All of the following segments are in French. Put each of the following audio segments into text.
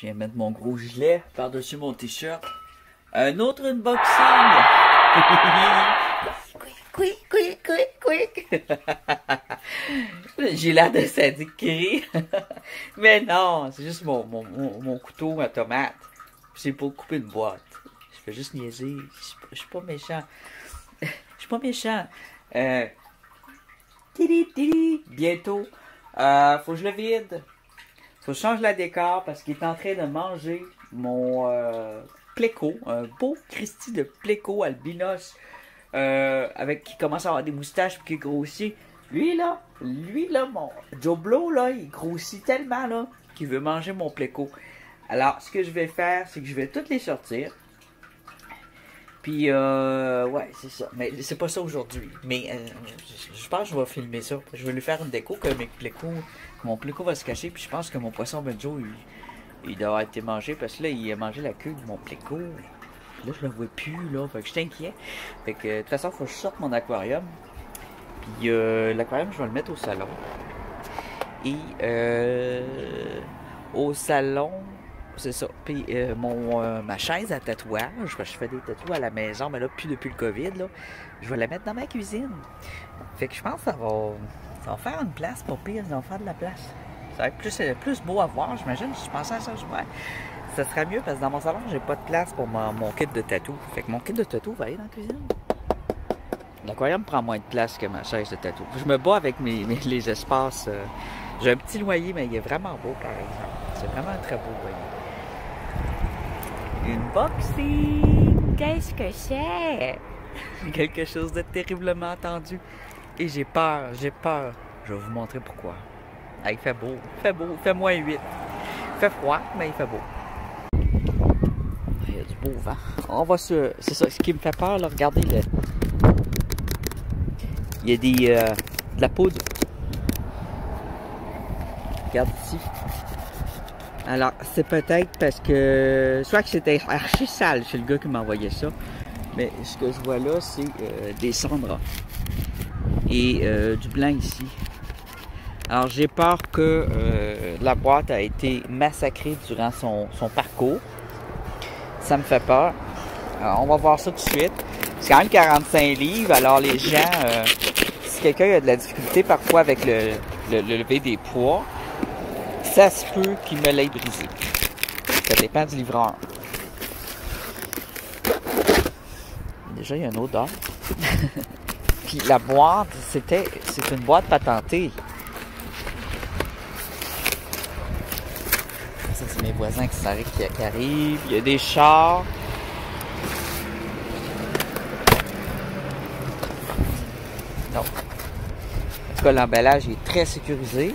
Je viens mettre mon gros gilet par-dessus mon t-shirt. Un autre unboxing! Quick! J'ai l'air de sadique cri. Mais non, c'est juste mon couteau à tomate. C'est pour couper une boîte. Je fais juste niaiser. Je suis pas méchant. Je suis pas méchant. Bientôt. Faut que je le vide. Faut que je change la décor parce qu'il est en train de manger mon pléco. Un beau Christy de pléco albinos. Qui commence à avoir des moustaches et qui grossit. Lui là, mon Joe Blow là, il grossit tellement là qu'il veut manger mon pléco. Alors, ce que je vais faire, c'est que je vais toutes les sortir. Puis, ouais, c'est ça. Mais c'est pas ça aujourd'hui. Mais je pense que je vais filmer ça. Je vais lui faire une déco que mon pléco va se cacher. Puis je pense que mon poisson Benjo, il doit avoir été mangé parce que là, il a mangé la queue de mon pléco. Là, je le vois plus, là. Fait que je suis inquiet. Fait que, de toute façon, il faut que je sorte mon aquarium. Puis, l'aquarium, je vais le mettre au salon. Et, au salon, c'est ça. Puis, ma chaise à tatouage, parce que je fais des tatouages à la maison, mais là, plus depuis le COVID, là, je vais la mettre dans ma cuisine. Fait que je pense que ça va faire une place, pour pire, ça va faire de la place. Ça va être plus beau à voir, j'imagine. Je pensais à ça, ça sera mieux parce que dans mon salon, j'ai pas de place pour mon kit de tatou. Fait que mon kit de tatou va aller dans la cuisine. L'aquarium prend moins de place que ma chaise de tatou. Je me bats avec les espaces. J'ai un petit loyer, mais il est vraiment beau, par exemple. C'est vraiment un très beau loyer. Unboxing! Qu'est-ce que c'est? Quelque chose de terriblement attendu. Et j'ai peur. Je vais vous montrer pourquoi. Ah, il fait beau, il fait moins 8. Il fait froid, mais il fait beau. Il y a du beau vent. On va sur... C'est ça, ce qui me fait peur, là, regardez le... Il y a de la poudre. Regarde ici. Alors, c'est peut-être parce que... Soit que c'était archi sale chez le gars qui m'a envoyé ça. Mais ce que je vois là, c'est des cendres. Et du blanc ici. Alors, j'ai peur que la boîte a été massacrée durant son parcours. Ça me fait peur. Alors, on va voir ça tout de suite. C'est quand même 45 livres. Alors, les gens, si quelqu'un a de la difficulté parfois avec le lever des poids, ça se peut qu'il me l'ait brisé. Ça dépend du livreur. Déjà, il y a une odeur. Puis la boîte, c'est une boîte patentée. Ça, c'est mes voisins qui arrivent. Il y a des chars. Non. En tout cas, l'emballage est très sécurisé.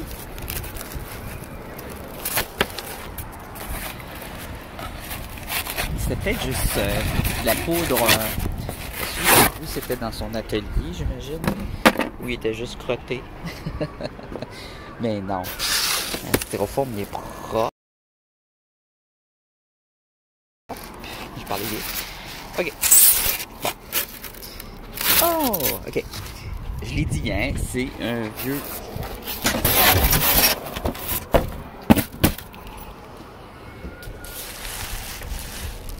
C'était peut-être juste de la poudre. C'était dans son atelier, j'imagine. Où il était juste crotté. Mais non. Le styrofoam, il est propre. Je parlais vite. OK. Bon. Oh! OK. Je l'ai dit, hein, c'est un vieux...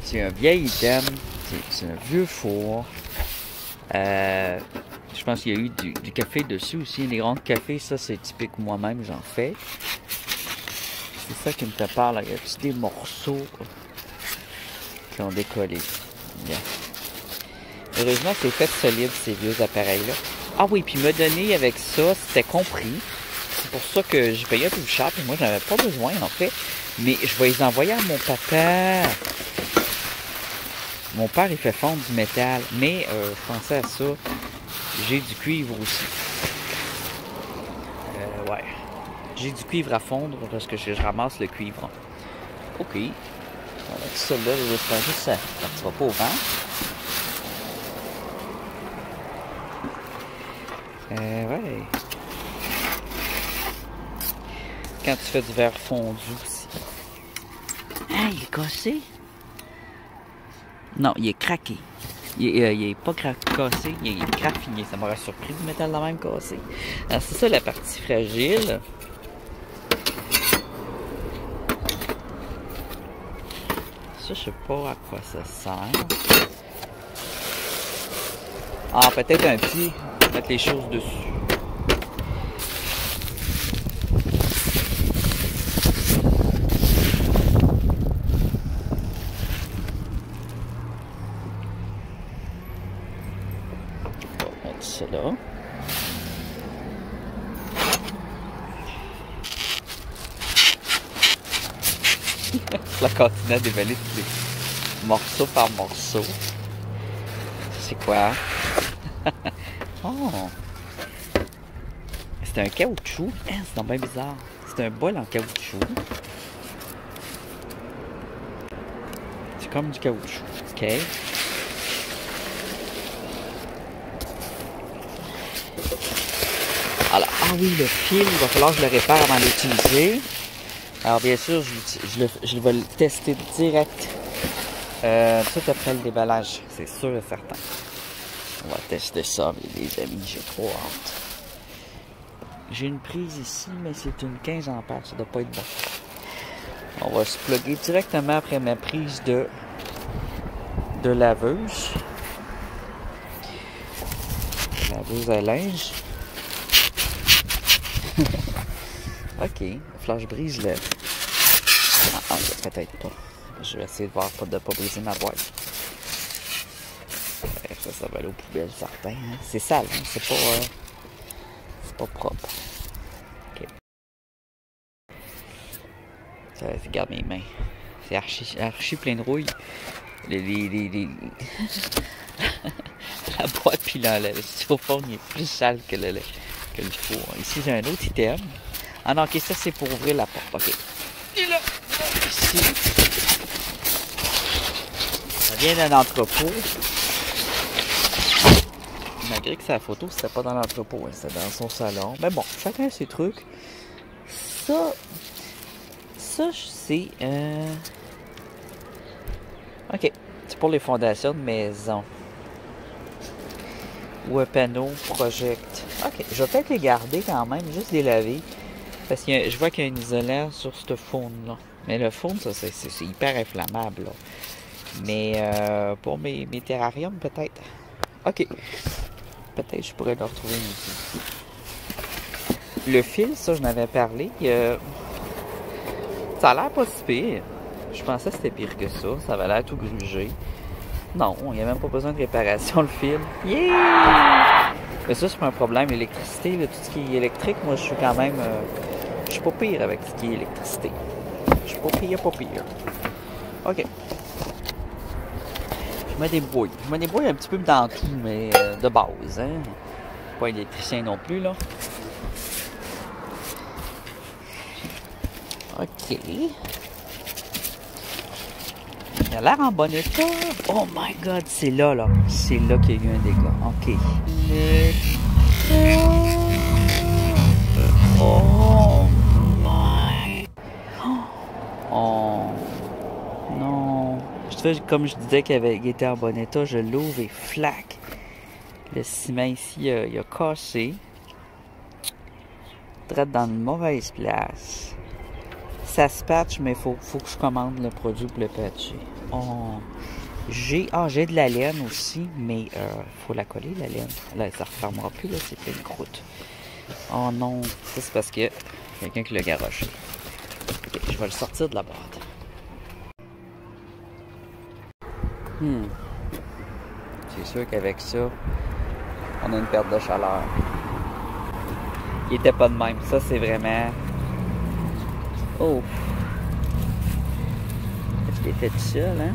C'est un vieil item. C'est un vieux four. Je pense qu'il y a eu du café dessus aussi. Les ronds de café, ça, c'est typique moi-même, j'en fais. C'est ça qui me fait peur, là. Il y a des morceaux qui ont décollé. Bien. Heureusement, c'est fait solide, ces vieux appareils-là. Ah oui, puis me donner avec ça, c'était compris. C'est pour ça que j'ai payé un peu plus cher, puis moi, j'en avais pas besoin, en fait. Mais je vais les envoyer à mon papa. Mon père, il fait fondre du métal. Mais, je pensais à ça. J'ai du cuivre aussi. Ouais. J'ai du cuivre à fondre parce que je ramasse le cuivre. OK. On va mettre ça là. J'espère juste que ça ne partira pas au vent. Ouais. Quand tu fais du verre fondu aussi. Ah, il est cassé? Non, il est craqué. Il est pas cassé, il est graffiné. Ça m'aurait surpris du métal de même cassé. Alors, c'est ça la partie fragile. Ça, je sais pas à quoi ça sert. Ah, peut-être un pied. Mettre les choses dessus. On va mettre ça là. La continue à déballer tous les morceau par morceau. C'est quoi? Oh! C'est un caoutchouc. Hein, c'est donc bien bizarre. C'est un bol en caoutchouc. C'est comme du caoutchouc. OK. Alors, ah oui, le fil, il va falloir que je le répare avant de l'utiliser. Alors, bien sûr, je vais le tester direct tout après le déballage. C'est sûr et certain. On va tester ça, les amis. J'ai trop hâte. J'ai une prise ici, mais c'est une 15 ampères. Ça doit pas être bon. On va se plugger directement après ma prise de laveuse. Laveuse à linge. OK. Il va falloir que je brise le... Ah, peut-être pas. Je vais essayer de voir de ne pas briser ma boîte. Ça va aller aux poubelles, certain. Hein? C'est sale, hein? C'est pas propre. OK. Ça, regarde mes mains. C'est archi plein de rouille. La boîte puis le styrofoam est plus sale que le four. Ici, j'ai un autre item. Ah non, ok, ça c'est pour ouvrir la porte. Ok. Et là, ici. Ça vient d'un entrepôt. Malgré que c'est la photo, c'était pas dans l'entrepôt, hein, c'était dans son salon. Mais bon, chacun ses trucs. Ça, c'est... OK. C'est pour les fondations de maison. Ou un panneau project. OK. Je vais peut-être les garder quand même, juste les laver. Parce que je vois qu'il y a un isolant sur ce faune-là. Mais le faune, ça, c'est hyper inflammable, là. Mais pour mes terrariums, peut-être. OK. Peut-être je pourrais le retrouver ici. Le fil, ça, je n'avais parlé. Ça a l'air pas si pire. Je pensais que c'était pire que ça. Ça avait l'air tout grugé. Non, il n'y a même pas besoin de réparation, le fil. Yeah! Mais ça, c'est pas un problème. L'électricité, tout ce qui est électrique, moi, je suis quand même... je suis pas pire avec ce qui est électricité. Je suis pas pire. OK. Je me débrouille. un petit peu dans tout, mais de base, hein. Pas électricien non plus, là. OK. Il a l'air en bon état. Oh my God, c'est là. C'est là qu'il y a eu un dégât. OK. Oh my... Oh non. Comme je disais qu'il était en bon état, je l'ouvre et flac. Le ciment ici, il a cassé. Direct dans une mauvaise place. Ça se patche, mais faut que je commande le produit pour le patcher. Oh. J'ai de la laine aussi, mais faut la coller, la laine. Là, ça ne refermera plus, là, c'est plein de croûte. Oh non, ça c'est parce que quelqu'un qui l'a garoché. Ok, je vais le sortir de la boîte. C'est sûr qu'avec ça, on a une perte de chaleur. Il était pas de même. Ça, c'est vraiment... Oh! Est-ce qu'il était tout seul, hein?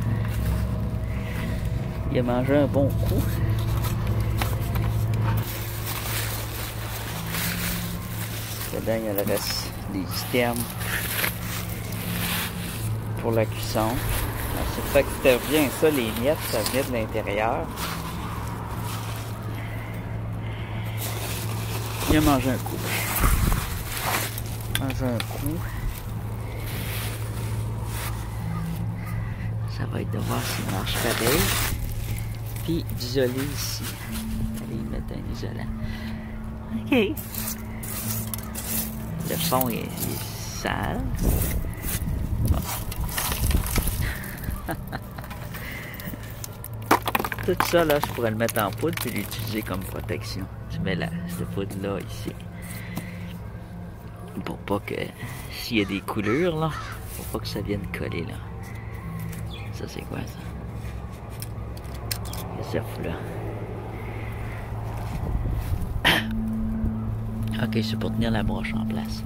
Il a mangé un bon coup. Dedans, il y a le reste des items pour la cuisson. C'est ça que c'était bien, ça, les miettes, ça venait de l'intérieur. Il a mangé un coup. Ça va être de voir s'il marche pareil. Puis d'isoler ici. Allez mettre un isolant. OK. Le son est sale. Bon. tout ça, là, je pourrais le mettre en poudre et l'utiliser comme protection. Je mets cette poudre-là ici. Pour pas que, s'il y a des coulures, là, pour pas que ça vienne coller, là. Ça, c'est quoi, ça? Qu'est-ce que ça fout, là? Ok, c'est pour tenir la broche en place.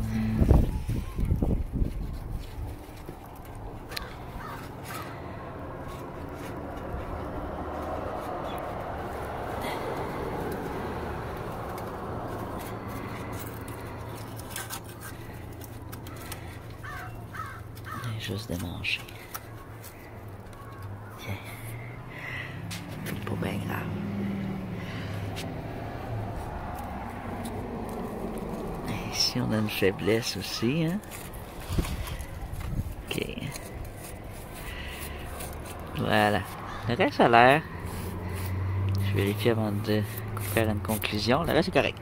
Juste démancher. Tiens. C'est pas bien grave. Ici, on a une faiblesse aussi, hein? Ok. Voilà. Le reste a l'air. Je vérifie avant de faire une conclusion. Le reste est correct.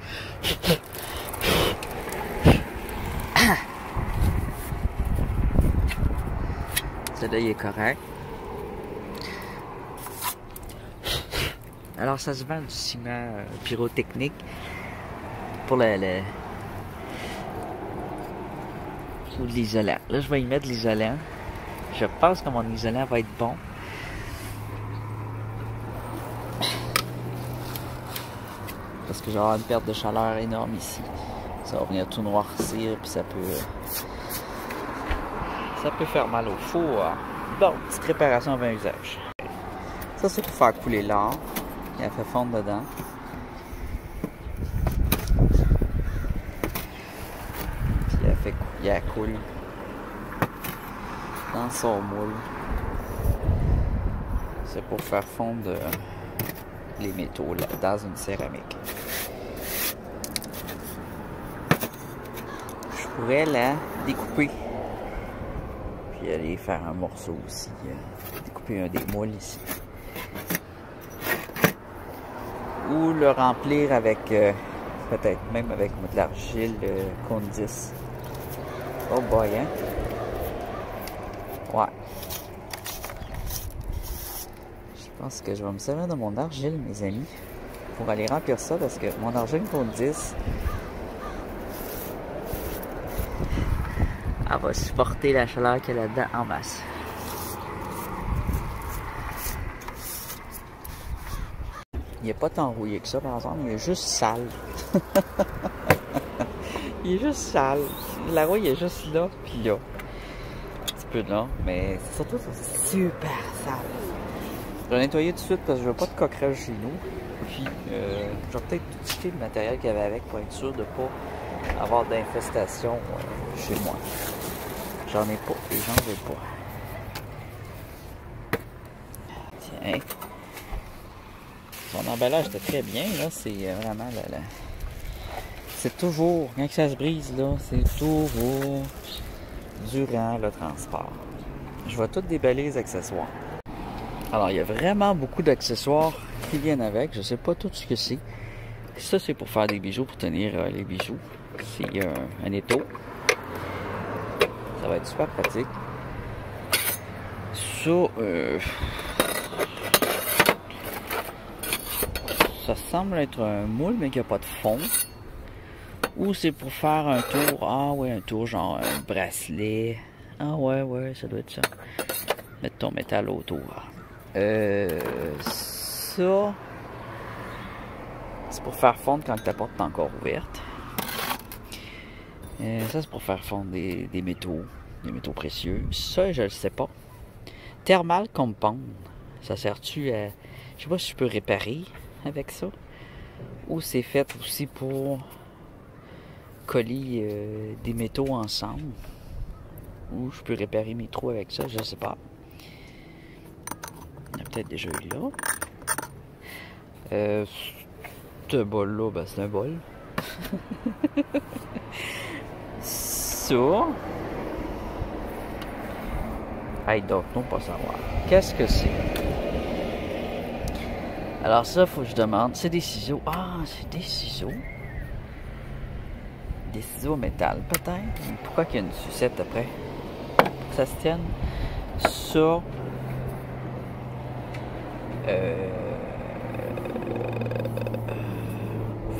Celui-là, il est correct. Alors, ça se vend du ciment pyrotechnique pour ou de l'isolant. Là, je vais y mettre de l'isolant. Je pense que mon isolant va être bon. Parce que j'ai une perte de chaleur énorme ici. Ça va venir tout noircir, puis ça peut faire mal au four. Bon, petite préparation avant usage. Ça, c'est pour faire couler l'or. Il a fait fondre dedans. Puis il coule dans son moule. C'est pour faire fondre les métaux là, dans une céramique. Je pourrais la découper. Puis aller faire un morceau aussi. Découper un des moules ici. Ou le remplir avec, peut-être même avec de l'argile Condis. Oh boy, hein? Ouais. Je pense que je vais me servir de mon argile, mes amis, pour aller remplir ça, parce que mon argile Condis, elle va supporter la chaleur qu'il y a là-dedans en masse. Il n'est pas tant rouillé que ça, par exemple, il est juste sale. Il est juste sale. La rouille est juste là, puis là. Un petit peu là, mais surtout, c'est super sale. Je vais nettoyer tout de suite parce que je veux pas de coquerel chez nous. Puis, je vais peut-être tout jeter le matériel qu'il y avait avec pour être sûr de ne pas avoir d'infestation chez moi. J'en ai pas, et j'en veux pas. Tiens. Son emballage était très bien, là. C'est vraiment là. C'est toujours, quand ça se brise, là, c'est toujours durant le transport. Je vais tout déballer les accessoires. Alors, il y a vraiment beaucoup d'accessoires qui viennent avec. Je sais pas tout ce que c'est. Ça, c'est pour faire des bijoux, pour tenir les bijoux. C'est un étau. Ça va être super pratique. Ça, ça semble être un moule, mais qui n'a pas de fond. Ou c'est pour faire un tour. Ah ouais, un tour genre un bracelet. Ah ouais, ça doit être ça. Mettre ton métal autour. Ça, c'est pour faire fondre quand ta porte est encore ouverte. Ça, c'est pour faire fondre des métaux précieux. Ça, je le sais pas. Thermal compound. Ça sert-tu à... Je sais pas si je peux réparer avec ça. Ou c'est fait aussi pour coller des métaux ensemble. Ou je peux réparer mes trous avec ça, je sais pas. Il y a peut-être déjà eu là. Ce bol-là, ben c'est un bol. Ça. I don't know, pas savoir. Qu'est-ce que c'est? Alors ça, faut que je demande. C'est des ciseaux. Ah, c'est des ciseaux. Des ciseaux métal, peut-être. Pourquoi qu'il y a une sucette après? Pour que ça se tienne. Ça.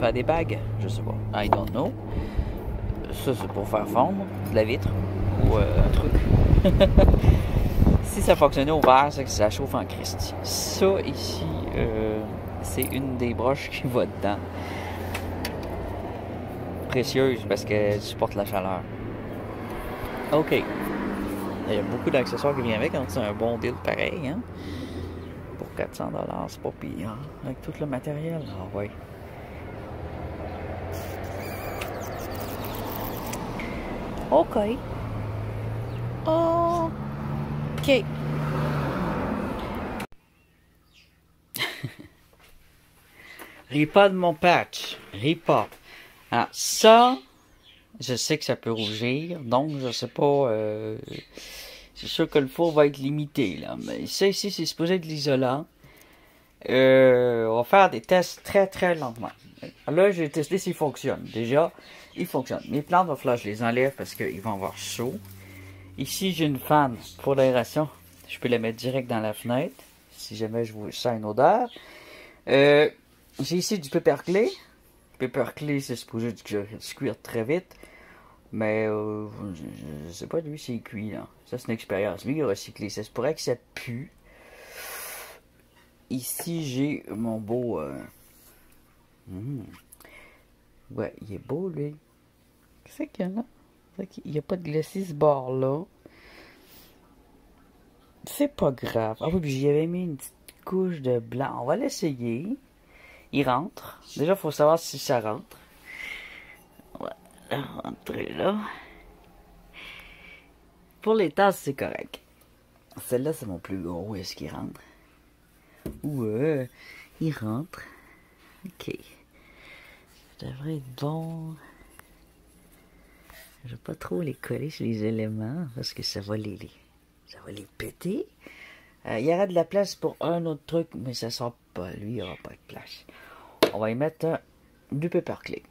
faire des bagues. Je sais pas. I don't know. Ça, c'est pour faire fondre de la vitre ou un truc. Si ça fonctionnait au verre, c'est que ça chauffe en Christ. Ça, ici, c'est une des broches qui va dedans. Précieuse parce qu'elle supporte la chaleur. OK. Il y a beaucoup d'accessoires qui viennent avec. C'est un bon deal pareil. Hein? Pour 400$, c'est pas pire. Hein? Avec tout le matériel. Ah ouais. OK. OK. Ris pas de mon patch. Ris pas. Alors, ça, je sais que ça peut rougir. Donc, je sais pas... c'est sûr que le four va être limité, là. Mais ça, ici, c'est supposé être l'isolant. On va faire des tests très, très lentement. Là, j'ai testé s'il fonctionne. Déjà, il fonctionne. Mes plantes, il va falloir que je les enlève parce qu'ils vont avoir chaud. Ici, j'ai une fan pour l'aération. Je peux la mettre direct dans la fenêtre, si jamais je vous sens une odeur. J'ai ici du pepperclay. Pepperclay, c'est supposé se cuire très vite. Mais je sais pas lui s'il est cuit, là. Ça, c'est une expérience. Lui, il a recyclé. Ça se pourrait que ça pue. Ici, j'ai mon beau... Ouais, il est beau, lui. Qu'est-ce qu'il y a là? Il n'y a pas de glacis ce bord-là. C'est pas grave. Ah oui, puis j'y avais mis une petite couche de blanc. On va l'essayer. Il rentre. Déjà, il faut savoir si ça rentre. On va rentrer là. Pour les tasses, c'est correct. Celle-là, c'est mon plus gros. Est-ce qu'il rentre? Ouais, il rentre. Ok. Ça devrait être bon. Je vais pas trop les coller sur les éléments parce que ça va les péter. Il y aura de la place pour un autre truc, mais ça sort pas. Lui, il n'y aura pas de place. On va y mettre du pepperclay.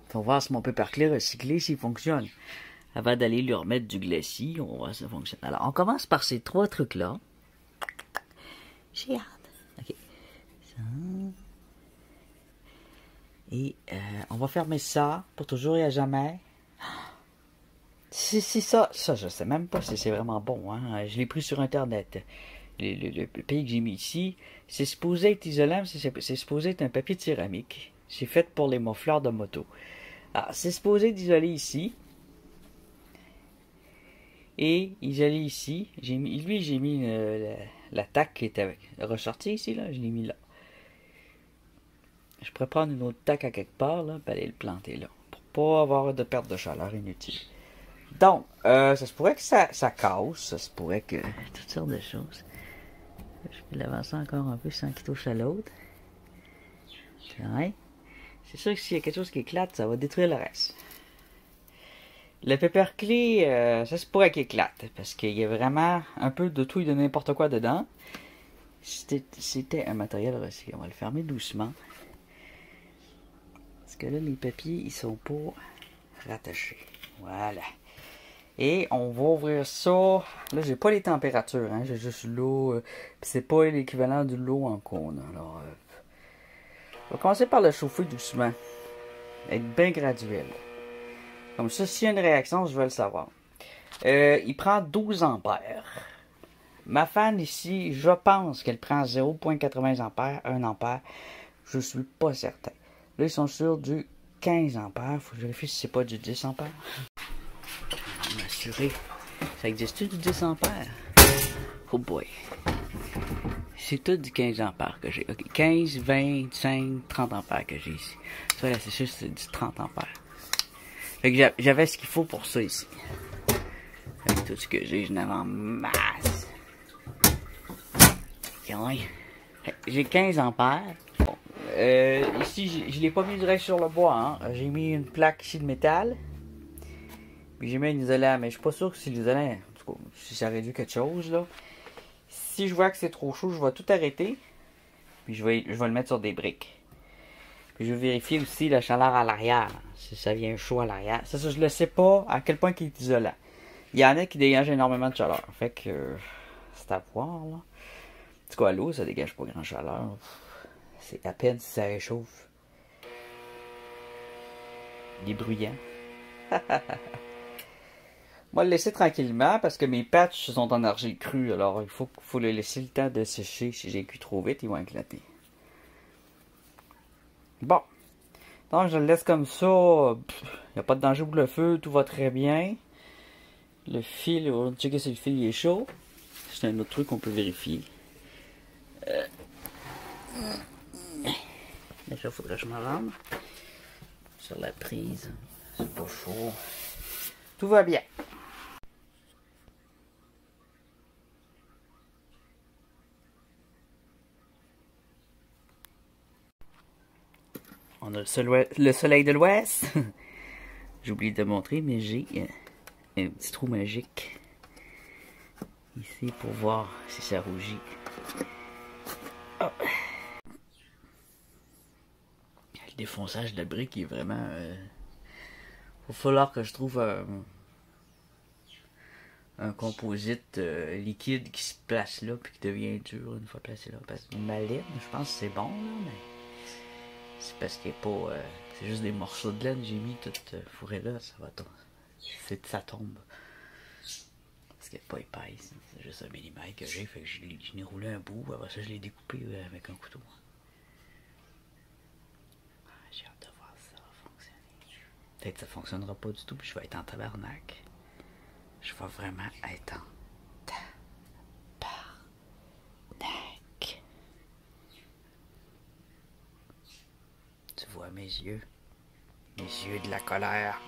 Faut voir si mon pepperclay recyclé, s'il fonctionne. Avant d'aller lui remettre du glacis, on va voir si ça fonctionne. Alors, on commence par ces trois trucs-là. J'ai hâte. Ok. Ça. Et on va fermer ça pour toujours et à jamais. Si ça, je sais même pas si c'est vraiment bon. Hein. Je l'ai pris sur Internet. Le papier que j'ai mis ici, c'est supposé être isolant, c'est supposé être un papier de céramique. C'est fait pour les moffleurs de moto. Alors, c'est supposé d'isoler ici. Et isoler ici. J'ai mis la taque qui était ressortie ici, là. Je l'ai mis là. Je pourrais prendre une autre taque à quelque part, là, et aller le planter là. Pour pas avoir de perte de chaleur inutile. Donc, ça se pourrait que ça casse. Ça se pourrait que... Toutes sortes de choses. Je peux l'avancer encore un peu sans qu'il touche à l'autre. Ouais. C'est sûr que s'il y a quelque chose qui éclate, ça va détruire le reste. Le pepperclay, ça se pourrait qu'il éclate. Parce qu'il y a vraiment un peu de tout et de n'importe quoi dedans. C'était un matériel recyclé. On va le fermer doucement. Parce que là, les papiers, ils sont pas rattachés. Voilà. Et on va ouvrir ça. Là, j'ai pas les températures. Hein, j'ai juste l'eau. C'est pas l'équivalent de l'eau en cône. Alors, on va commencer par le chauffer doucement. Être bien graduel. Comme ça, s'il y a une réaction, je vais le savoir. Il prend 12 ampères. Ma fan ici, je pense qu'elle prend 0,80 ampères, 1 ampère. Je suis pas certain. Là, ils sont sur du 15 ampères. Faut que je vérifie si c'est pas du 10 ampères. On va m'assurer. Ça existe du 10 ampères? Oh boy. C'est tout du 15 ampères que j'ai. Ok, 15, 25, 30 ampères que j'ai ici. Ça, là, c'est juste du 30 ampères. Fait que j'avais ce qu'il faut pour ça ici. Avec tout ce que j'ai, je n'avais en masse. J'ai 15 ampères. Bon. Ici, je ne l'ai pas mis direct sur le bois. Hein. J'ai mis une plaque ici de métal. Puis j'ai mis un isolant. Mais je suis pas sûr que c'est l'isolant. En tout cas, si ça réduit quelque chose, là. Si je vois que c'est trop chaud, je vais tout arrêter. Puis je vais le mettre sur des briques. Puis je vais vérifier aussi la chaleur à l'arrière. Si ça vient chaud à l'arrière. Ça, je ne sais pas à quel point il est isolant. Il y en a qui dégagent énormément de chaleur. Fait que c'est à voir, là. En tout cas, l'eau, ça dégage pas grand chaleur. C'est à peine si ça réchauffe. Il est bruyant. Moi, le laisser tranquillement parce que mes patchs sont en argile crue. Alors, il faut le laisser le temps de sécher. Si j'ai cuit trop vite, ils vont éclater. Bon. Donc, je le laisse comme ça. Il n'y a pas de danger pour le feu. Tout va très bien. Le fil, on va checker si le fil est chaud. C'est un autre truc qu'on peut vérifier. Là, il faudrait que je me rende. Sur la prise. C'est pas chaud. Tout va bien. On a le soleil de l'ouest. J'ai oublié de montrer, mais j'ai un petit trou magique ici pour voir si ça rougit. Oh. Le défonçage de la brique est vraiment... va falloir que je trouve un composite liquide qui se place là puis qui devient dur une fois placé là. Parce que ma laine, je pense que c'est bon là, mais c'est parce qu'il n'est pas... c'est juste des morceaux de laine, j'ai mis tout fourré là, ça va tomber. Ça tombe. Parce qu'elle n'est pas épaisse, c'est juste un millimètre que j'ai, fait que je l'ai roulé un bout, après ça je l'ai découpé avec un couteau. J'ai hâte de voir si ça va fonctionner. Peut-être que ça fonctionnera pas du tout, puis je vais être en tabarnak. Je vais vraiment être en tabarnak. Tu vois mes yeux? Mes yeux de la colère.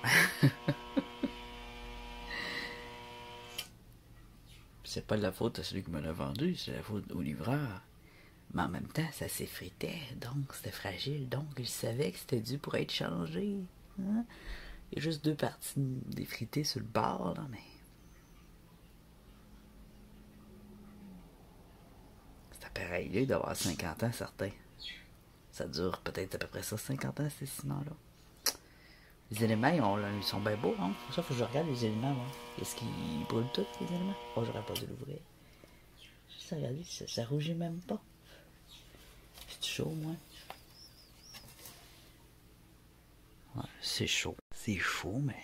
C'est pas de la faute à celui qui me l'a vendu, c'est la faute au livreur. Mais en même temps, ça s'effritait, donc c'était fragile, donc il savait que c'était dû pour être changé. Hein? Il y a juste deux parties d'effritées sur le bord, là, mais... Cet appareil-là, il doit avoir 50 ans, certain. Ça dure peut-être à peu près ça, 50 ans, ces ciments-là. Les éléments, ils sont bien beaux, hein. Pour ça, faut que je regarde les éléments, moi. Est-ce qu'ils brûlent tous, les éléments? Oh, j'aurais pas dû l'ouvrir. Juste regarder, ça rougit même pas. C'est chaud, moi. Ouais, c'est chaud. C'est chaud, mais...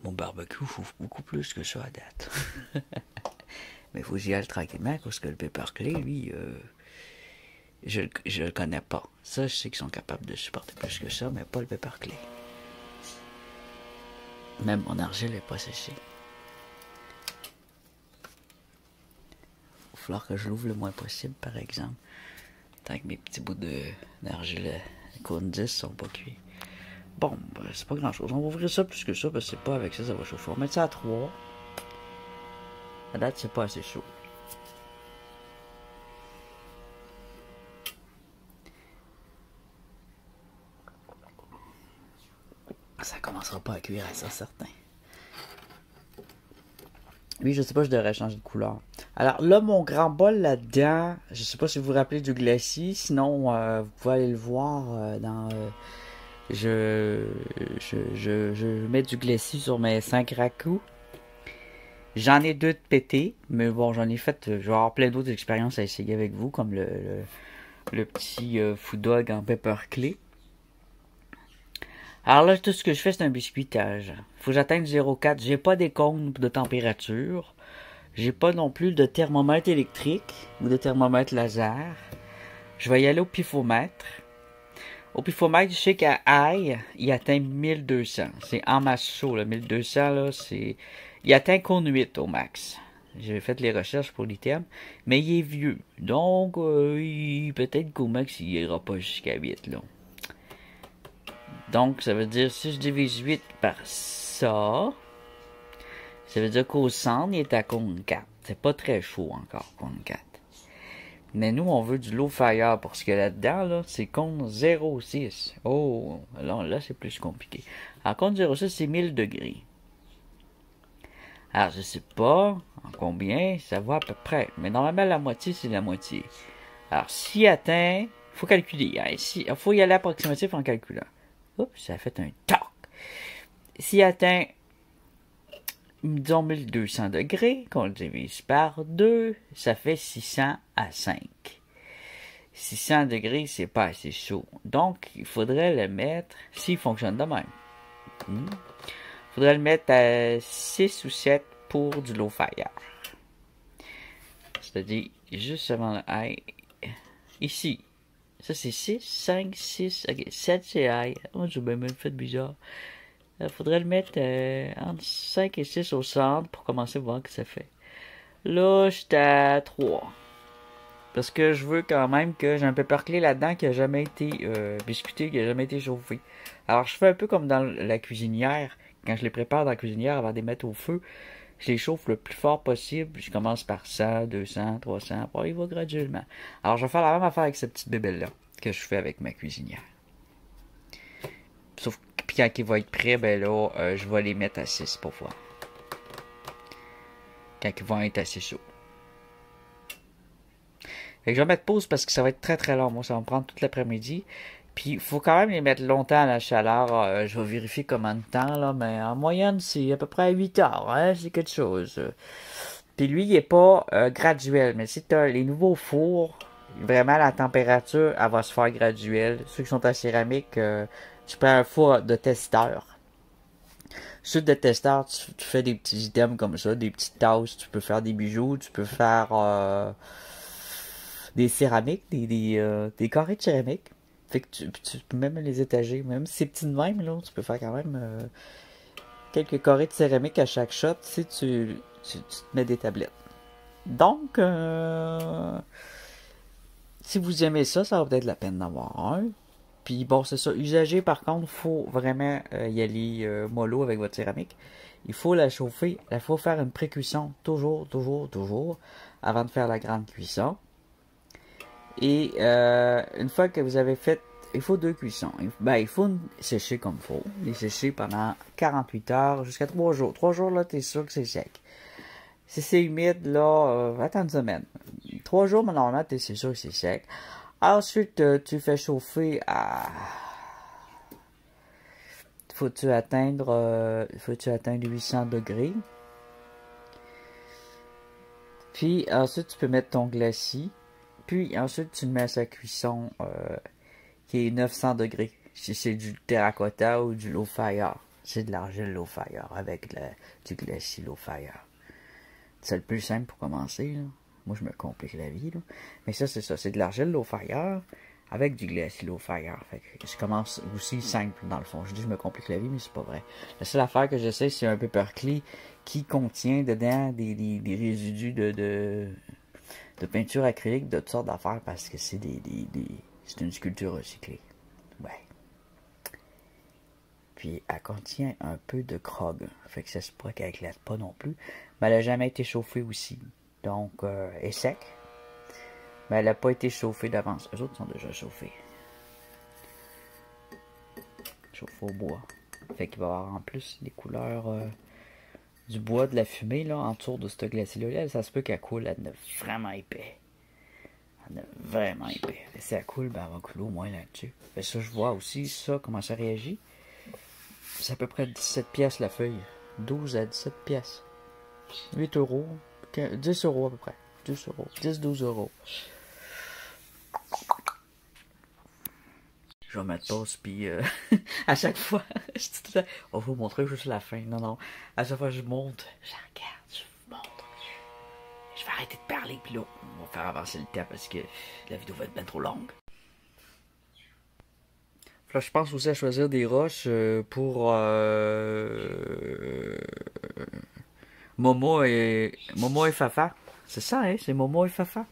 Mon barbecue chauffe beaucoup plus que ça à date. Mais faut que j'y aille tranquillement, parce que le pepperclay, lui, je le connais pas. Ça, je sais qu'ils sont capables de supporter plus que ça, mais pas le pepperclay. Même mon argile n'est pas séchée. Il va falloir que je l'ouvre le moins possible, par exemple. Tant que mes petits bouts d'argile cône 10 sont pas cuits. Bon, ben, c'est pas grand chose. On va ouvrir ça plus que ça, parce que c'est pas avec ça, ça va chauffer. On va mettre ça à 3. À date, c'est pas assez chaud. Ça commencera pas à cuire à ça, certain. Oui, je sais pas, je devrais changer de couleur. Alors là, mon grand bol là-dedans, je sais pas si vous vous rappelez du glacis, sinon vous pouvez aller le voir dans... je mets du glacis sur mes 5 rakus. J'en ai 2 de pétés, mais bon, j'en ai fait... je vais avoir plein d'autres expériences à essayer avec vous, comme le petit Food Dog en pepperclay. Alors là, tout ce que je fais, c'est un biscuitage. Faut que j'atteigne 0,4. J'ai pas des comptes de température. J'ai pas non plus de thermomètre électrique ou de thermomètre laser. Je vais y aller au pifomètre. Au pifomètre, je sais qu'à Aïe, il atteint 1200. C'est en masse chaud, là. 1200, là, c'est... Il atteint qu'on 8 au max. J'ai fait les recherches pour l'item. Mais il est vieux. Donc, peut-être qu'au max, il ira pas jusqu'à 8, là. Donc, ça veut dire, si je divise 8 par ça, ça veut dire qu'au centre, il est à cône 4. C'est pas très chaud encore, cône 4. Mais nous, on veut du low fire pour ce qu'il y a là-dedans, là, c'est cône 0,6. Oh, là c'est plus compliqué. Alors, cône 0,6, c'est 1000 degrés. Alors, je sais pas en combien, ça va à peu près. Mais normalement, la moitié, c'est la moitié. Alors, s'il atteint, faut calculer. Hein, il faut y aller approximatif en calculant. Oups, ça a fait un toc. S'il atteint, disons, 1200 degrés, qu'on le divise par 2, ça fait 600 à 5. 600 degrés, c'est pas assez chaud. Donc, il faudrait le mettre, s'il fonctionne de même. Il faudrait le mettre à 6 ou 7 pour du low fire. C'est-à-dire, juste avant le high. Ici. Ça, c'est 6, 5, 6. Ok, 7, c'est high. Oh, j'ai même fait bizarre. Il faudrait le mettre entre 5 et 6 au centre pour commencer à voir ce que ça fait. Là, j'étais à 3. Parce que je veux quand même que j'ai un pepperclay là-dedans qui a jamais été biscuité, qui a jamais été chauffé. Alors, je fais un peu comme dans la cuisinière. Quand je les prépare dans la cuisinière avant de les mettre au feu, je les chauffe le plus fort possible. Je commence par 100, 200, 300. Après, il va graduellement. Alors, je vais faire la même affaire avec cette petite bébelle-là que je fais avec ma cuisinière. Sauf que quand il va être prêt, ben là, je vais les mettre à 6 pour voir. Quand ils vont être assez chauds. Fait que je vais mettre pause parce que ça va être très très long. Moi, ça va me prendre toute l'après-midi. Puis, il faut quand même les mettre longtemps à la chaleur. Je vais vérifier combien de temps, là. Mais en moyenne, c'est à peu près 8 heures. Hein? C'est quelque chose. Puis lui, il n'est pas graduel. Mais si tu as les nouveaux fours, vraiment, la température, elle va se faire graduelle. Ceux qui sont en céramique, tu prends un four de testeur. Ceux de testeur, tu fais des petits items comme ça, des petites tasses. Tu peux faire des bijoux, tu peux faire des céramiques, des carrés de céramique. Fait que tu peux même les étager. Même si c'est petit de même, là, tu peux faire quand même quelques carrés de céramique à chaque shot si tu te mets des tablettes. Donc, si vous aimez ça, ça va peut-être la peine d'avoir un. Puis bon, c'est ça. Usagé, par contre, il faut vraiment y aller mollo avec votre céramique. Il faut la chauffer. Il faut faire une pré-cuisson toujours, avant de faire la grande cuisson. Et une fois que vous avez fait, il faut 2 cuissons. Il faut sécher comme il faut. Les sécher pendant 48 heures jusqu'à 3 jours. 3 jours, là, t'es sûr que c'est sec. Si c'est humide, là, attends une semaine. 3 jours, mais normalement, t'es sûr que c'est sec. Ensuite, tu fais chauffer à... Faut-tu atteindre 800 degrés. Puis, ensuite, tu peux mettre ton glacis. Puis, ensuite, tu le mets à sa cuisson qui est 900 degrés. Si c'est du terracotta ou du low fire. C'est de l'argile low fire avec du glacis low fire. C'est le plus simple pour commencer, là. Moi, je me complique la vie, là. Mais ça, c'est ça. C'est de l'argile low fire avec du glacis low fire. Fait que je commence aussi simple, dans le fond. Je dis je me complique la vie, mais c'est pas vrai. La seule affaire que j'essaie, c'est un paperclay qui contient dedans des résidus de peinture acrylique, de toutes sortes d'affaires, parce que c'est c'est une sculpture recyclée. Ouais. Puis, elle contient un peu de krog. Fait que ça se pourrait qu'elle éclate pas non plus. Mais elle n'a jamais été chauffée aussi. Donc, elle est sec. Mais elle n'a pas été chauffée d'avance. Les autres sont déjà chauffés. Chauffés au bois. Fait qu'il va y avoir en plus les couleurs du bois, de la fumée, là, autour de ce glacis-là. Ça se peut qu'elle coule. Elle est vraiment épais. Elle est vraiment épais. Si elle coule, ben elle va couler au moins là-dessus. Fait ça, je vois aussi ça, comment ça réagit. C'est à peu près 17 pièces la feuille. 12 à 17 pièces. 8 euros. 10 euros à peu près. 10 euros. 10-12 euros. Je vais mettre pause, puis à chaque fois, je dis tout le temps, on va vous montrer juste la fin. Non, non. À chaque fois, je monte, je regarde, je vous montre. Je vais arrêter de parler, puis là, on va faire avancer le temps parce que la vidéo va être bien trop longue. Là, je pense aussi à choisir des roches pour Momo et Fafa. C'est ça, hein? C'est Momo et Fafa.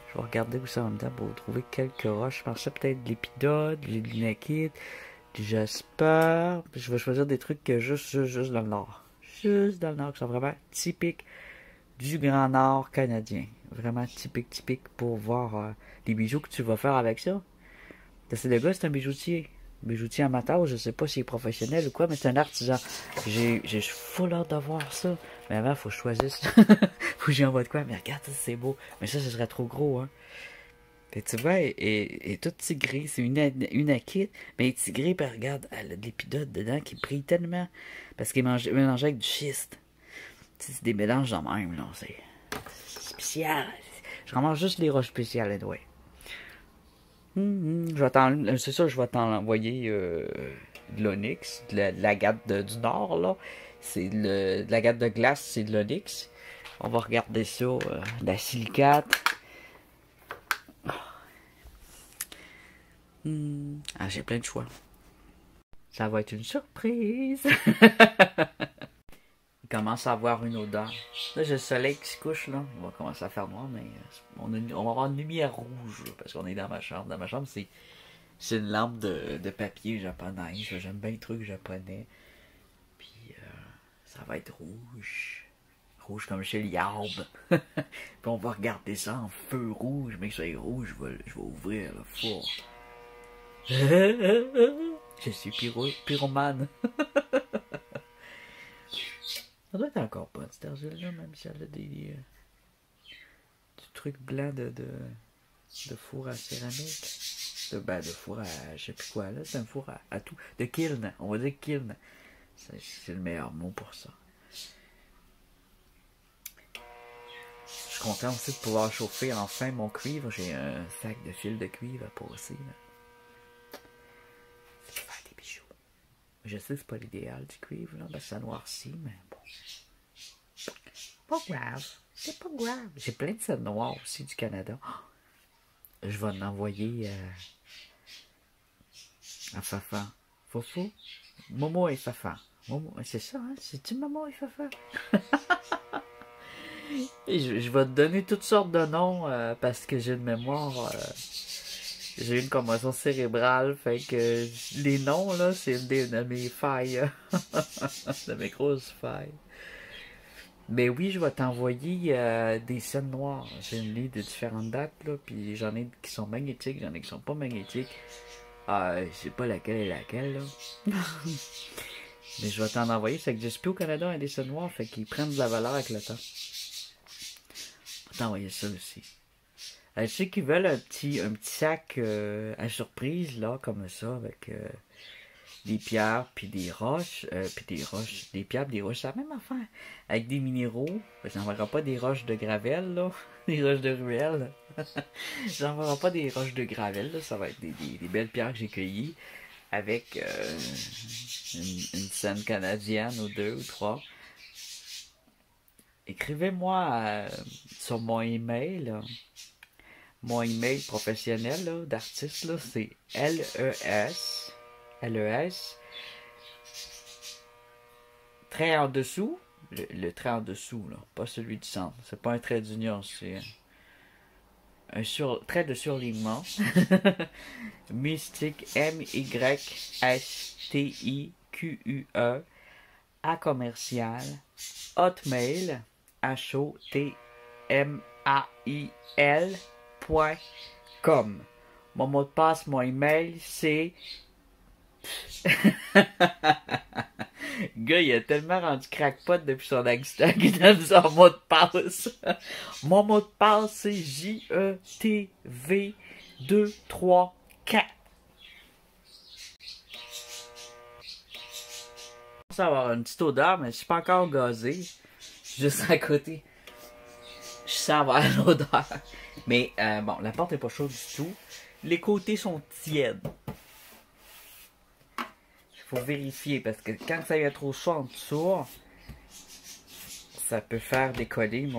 Je vais regarder aussi en même temps pour trouver quelques roches. Je pensais peut-être de l'épidode, du linakite, du jasper. Puis je vais choisir des trucs que juste dans le nord. Juste dans le nord, qui sont vraiment typiques du Grand Nord canadien. Vraiment typique pour voir les bijoux que tu vas faire avec ça. C'est le gars, c'est un bijoutier. Bijoutier amateur, je sais pas s'il est professionnel ou quoi, mais c'est un artisan. J'ai full hâte de voir ça. Mais avant, faut que je choisisse. Faut que j'y envoie de quoi. Mais regarde, ça c'est beau. Mais ça, ce serait trop gros, hein. Fait que tu vois, et tout tigré. C'est une akite. Mais tigré, puis regarde, elle a de l'épidote dedans qui brille tellement. Parce qu'il est mélangé avec du schiste. C'est des mélanges en même, là. C'est spécial. Je ramasse juste les roches spéciales, ouais. C'est ça, je vais t'en envoyer de l'onyx, de l'agate du Nord, là. C'est de l'agate de glace, c'est de l'onyx. On va regarder ça, de la silicate. Ah, j'ai plein de choix. Ça va être une surprise. Il commence à avoir une odeur. Là, j'ai le soleil qui se couche, là. Il va commencer à faire noir, mais on va avoir une lumière rouge, là, parce qu'on est dans ma chambre. Dans ma chambre, c'est une lampe de papier japonaise. J'aime bien les trucs japonais. Puis, ça va être rouge. Rouge comme chez l'arbre. Puis on va regarder ça en feu rouge. Mais que ça est rouge, je vais ouvrir le four. Je suis pyromane. Ça doit être encore bonne cette argile-là, même si elle a du truc blanc de four à céramique. De four à je sais plus quoi, là. C'est un four à tout. De kiln. On va dire kiln. C'est le meilleur mot pour ça. Je suis content aussi de pouvoir chauffer enfin mon cuivre. J'ai un sac de fil de cuivre à passer, là. Je vais faire des bijoux. Je sais que c'est pas l'idéal du cuivre, là. Ben, ça noircit, mais bon. Pas grave. C'est pas grave. J'ai plein de scènes noires aussi du Canada. Je vais en envoyer à Fafa. Fofo? Momo et Fafa. Momo, c'est ça, hein? C'est-tu Momo et Fafa? Et je vais te donner toutes sortes de noms parce que j'ai une mémoire. J'ai une commotion cérébrale. Fait que les noms, là, c'est une de mes failles. De mes grosses failles. Mais oui, je vais t'envoyer des scènes noires. J'ai une liste de différentes dates, là, puis j'en ai qui sont magnétiques, j'en ai qui sont pas magnétiques. Je sais pas laquelle est laquelle, là. Mais je vais t'en envoyer. Ça existe plus au Canada, un des scènes noires, fait qu'ils prennent de la valeur avec le temps. Je vais t'envoyer ça aussi. Ceux qui veulent un petit sac à surprise, là, comme ça, avec des pierres puis des roches, des pierres puis des roches, c'est la même affaire. Avec des minéraux, j'enverrai pas des roches de Gravel, là, des roches de ruelle. J'enverrai pas des roches de Gravel, là, ça va être des belles pierres que j'ai cueillies avec une scène canadienne ou deux ou trois. Écrivez-moi sur mon email, là. Mon email professionnel d'artiste, là, c'est LES, trait en dessous, le trait en dessous, là, pas celui du centre, c'est pas un trait d'union, c'est un trait de surlignement, mystique, MYSTIQUE, à commercial, hotmail, HOTMAIL.com. Mon mot de passe, mon email, c'est... Gars, il a tellement rendu crackpot depuis son accident qu'il donne son mot de passe. Mon mot de passe, c'est JETV234. Ça va avoir une petite odeur, mais je suis pas encore gazé. Juste à côté. Je sens avoir l'odeur. Mais bon, la porte est pas chaude du tout. Les côtés sont tièdes. Il faut vérifier parce que quand ça est trop chaud en dessous, ça peut faire décoller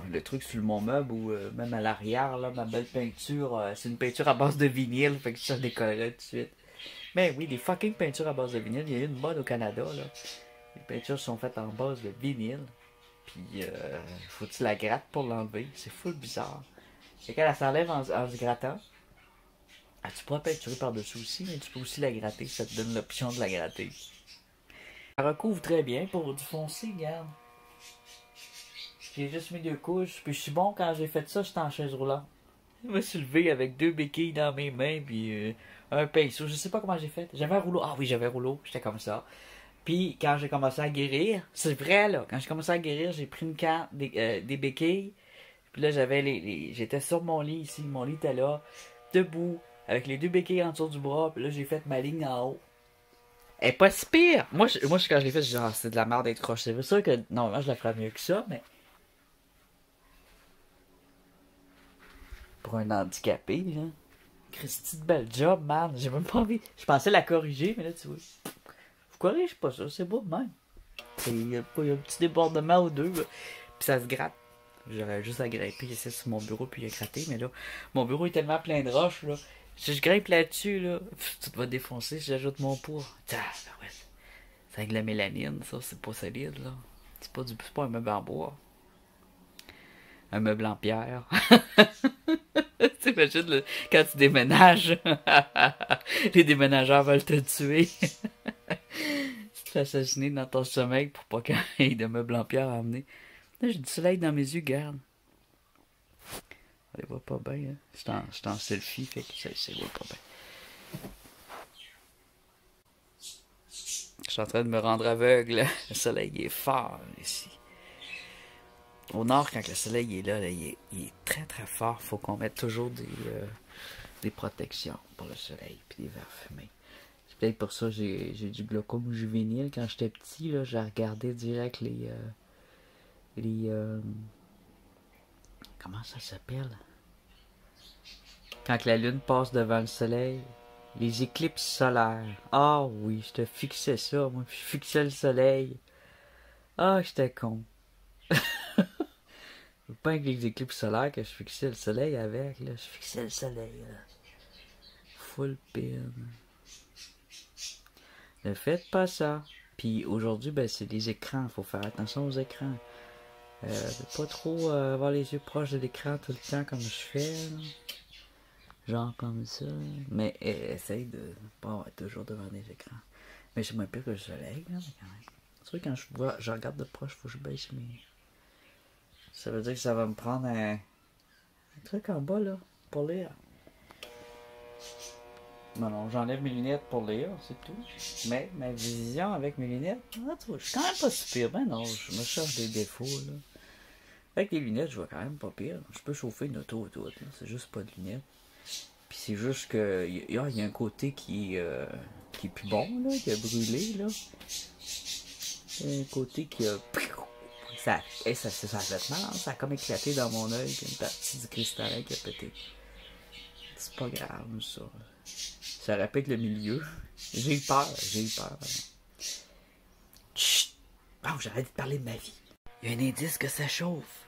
le truc sur mon meuble ou même à l'arrière, là, ma belle peinture. C'est une peinture à base de vinyle, fait que ça décollerait tout de suite. Mais oui, des fucking peintures à base de vinyle. Il y a eu une mode au Canada, là. Les peintures sont faites en base de vinyle. Puis, faut que tu la grattes pour l'enlever. C'est full bizarre. Fait qu'elle s'enlève en se grattant. Tu pourras peinturer par-dessus aussi, mais tu peux aussi la gratter. Ça te donne l'option de la gratter. Ça recouvre très bien pour du foncé, regarde. J'ai juste mis 2 couches. Puis je suis bon, quand j'ai fait ça, j'étais en chaise roulante. Je me suis levé avec 2 béquilles dans mes mains, puis un pinceau. Je sais pas comment j'ai fait. J'avais un rouleau. Ah oui, j'avais un rouleau. J'étais comme ça. Puis quand j'ai commencé à guérir, c'est vrai là, quand j'ai commencé à guérir, j'ai pris une carte, des béquilles. Puis là, j'avais j'étais sur mon lit ici. Mon lit était là, debout, avec les 2 béquilles en dessous du bras. Puis là, j'ai fait ma ligne en haut. Elle est pas si pire. Moi, quand je l'ai fait, j'ai dit, ah, c'est de la merde d'être croche. C'est sûr que, normalement, je la ferais mieux que ça, mais... Pour un handicapé, là. Christy de belle job, man. J'ai même pas envie. Je pensais la corriger, mais là, tu vois. Je corrige pas ça, c'est beau de même. Il y a un petit débordement ou deux, là. Puis ça se gratte. J'aurais juste à grimper ici sur mon bureau puis à gratter, mais là, mon bureau est tellement plein de roches, là. Si je grimpe là-dessus, là, tout va défoncer si j'ajoute mon poids. Ah, ben ouais. C'est avec de la mélanine, ça, c'est pas solide, là. C'est pas un meuble en bois. Un meuble en pierre. T'imagines, quand tu déménages, les déménageurs veulent te tuer. Tu te fais assassiner dans ton sommeil pour pas qu'il y ait de meubles en pierre à emmener. Là, j'ai du soleil dans mes yeux, garde. Ça va pas bien, hein. Je suis en selfie, fait que ça va pas bien. Je suis en train de me rendre aveugle. Le soleil est fort ici. Au nord, quand le soleil est là, il est très très fort. Faut qu'on mette toujours des protections pour le soleil puis des verres fumés. C'est peut-être pour ça que j'ai du glaucome juvénile. Quand j'étais petit, là, j'ai regardé direct les comment ça s'appelle? Quand la lune passe devant le soleil. Les éclipses solaires. Ah oui, je te fixais ça, moi. Je fixais le soleil. Ah, j'étais con. Pas avec les éclipses solaires que je fixais le soleil avec, là. Je fixais le soleil, là. Full pin. Ne faites pas ça. Puis aujourd'hui, ben, c'est les écrans. Faut faire attention aux écrans. Pas trop avoir les yeux proches de l'écran tout le temps comme je fais, là. Genre comme ça. Mais essaye de pas être toujours devant des écrans. Mais c'est moins pire que le soleil, là, mais quand même. C'est vrai, quand je regarde de proche, faut que je baisse mes... Ça veut dire que ça va me prendre un truc en bas, là, pour lire. Non, j'enlève mes lunettes pour lire, c'est tout. Mais ma vision avec mes lunettes, ah, tu vois, je suis quand même pas si pire. Ben non, je me cherche des défauts, là. Avec les lunettes, je vois quand même pas pire. Je peux chauffer une auto et tout, là. C'est juste pas de lunettes. Puis c'est juste que il y a un côté qui est plus bon, là, qui a brûlé, là. Il y a un côté qui a... Ça a fait mal, hein? Ça a comme éclaté dans mon œil, une partie du cristallin qui a pété. C'est pas grave, ça. Ça répète le milieu. J'ai eu peur. Chut! Oh, j'arrête de parler de ma vie. Il y a un indice que ça chauffe.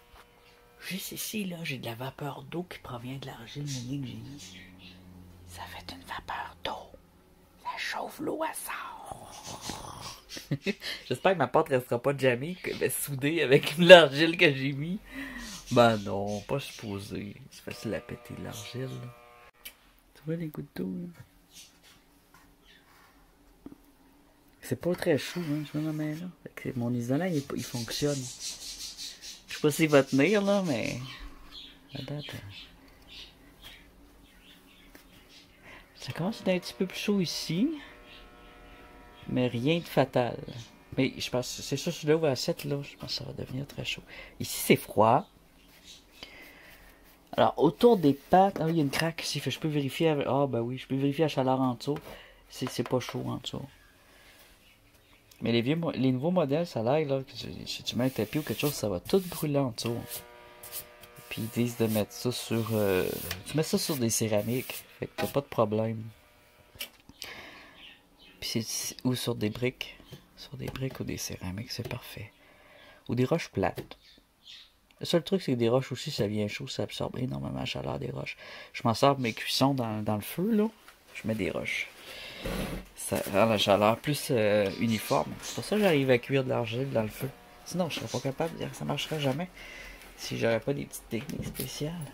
Juste ici, là, j'ai de la vapeur d'eau qui provient de l'argile mouillée que j'ai mis. Ça fait une vapeur d'eau. Ça chauffe l'eau, à sort. J'espère que ma porte restera pas jamais soudée avec l'argile que j'ai mis. Ben non, pas supposé. C'est facile à péter l'argile. Tu vois les gouttes d'eau, là? C'est pas très chaud, hein, je mets ma main là. Mon isolant, il fonctionne. Je sais pas s'il va tenir, là, mais... Attends. Ça commence à être un petit peu plus chaud ici. Mais rien de fatal. Mais je pense, c'est ça, celui-là où à 7, là, je pense que ça va devenir très chaud. Ici, c'est froid. Alors, autour des pattes, ah, il y a une craque ici. Je peux vérifier. Ah, ben oui, je peux vérifier la chaleur en dessous. C'est pas chaud en dessous. Mais les nouveaux modèles, ça a l'air, là, que si tu mets un tapis ou quelque chose, ça va tout brûler en dessous. Puis ils disent de mettre ça sur... tu mets ça sur des céramiques. Fait que t'as pas de problème. Puis ou sur des briques. Sur des briques ou des céramiques, c'est parfait. Ou des roches plates. Le seul truc, c'est que des roches aussi, ça vient chaud, ça absorbe énormément la chaleur des roches. Je m'en sers pour mes cuissons dans le feu, là. Je mets des roches. Ça rend la chaleur plus uniforme. C'est pour ça que j'arrive à cuire de l'argile dans le feu. Sinon, je serais pas capable de dire que ça marcherait jamais. Si j'aurais pas des petites techniques spéciales.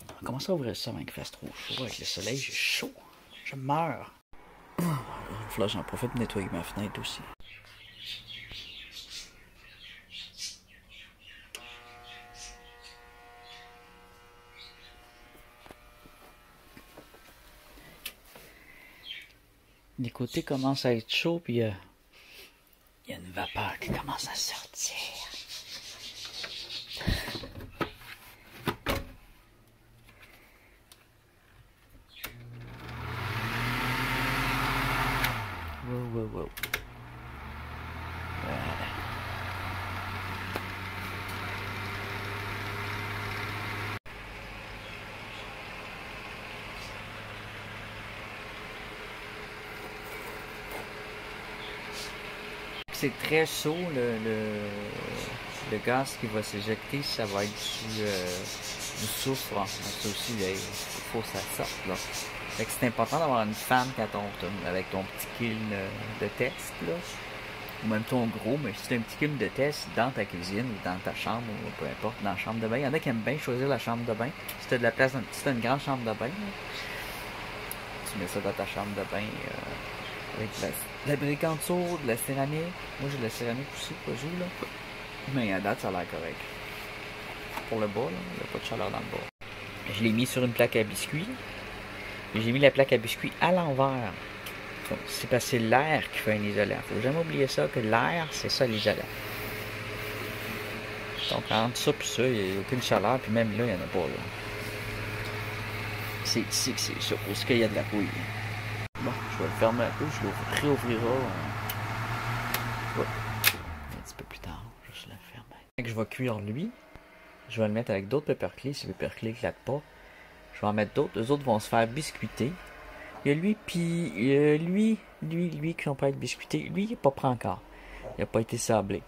On va commencer à ouvrir ça avant qu'il fasse trop chaud. Avec le soleil, j'ai chaud. Je meurs. Là, j'en profite pour nettoyer ma fenêtre aussi. Les côtés commencent à être chauds, puis il y a une vapeur qui commence à sortir. Wow. Voilà. c'est très chaud, le gaz qui va s'éjecter, ça va être du soufre. Hein. Ça aussi, il faut que ça sorte. Là. Fait que c'est important d'avoir une femme quand avec ton petit kiln de test. Là. Ou même ton gros, mais si tu as un petit kiln de test dans ta cuisine ou dans ta chambre, ou peu importe, dans la chambre de bain. Il y en a qui aiment bien choisir la chambre de bain. Si tu as de la place, si tu as une grande chambre de bain, là, tu mets ça dans ta chambre de bain avec de la brique en dessous, de la céramique. Moi j'ai de la céramique aussi, pas joue là. Mais à date ça a l'air correct. Pour le bas, là, il n'y a pas de chaleur dans le bas. Je l'ai mis sur une plaque à biscuits. J'ai mis la plaque à biscuits à l'envers. C'est parce que c'est l'air qui fait un isolant. Faut jamais oublier ça, que l'air, c'est ça l'isolant. Donc entre ça et ça, il n'y a aucune chaleur, puis même là, il n'y en a pas là. C'est ici que c'est ça, parce qu'il y a de la bouille. Bon, je vais le fermer un peu, je le réouvrirai un petit peu plus tard. Je le ferme. Je vais cuire lui. Je vais le mettre avec d'autres paperclips. Si le paperclip n'éclate pas, je vais en mettre d'autres. Les autres vont se faire biscuiter. Il y a lui, puis lui qui n'ont pas été biscuité. Lui, il n'est pas prêt encore. Il n'a pas été sablé.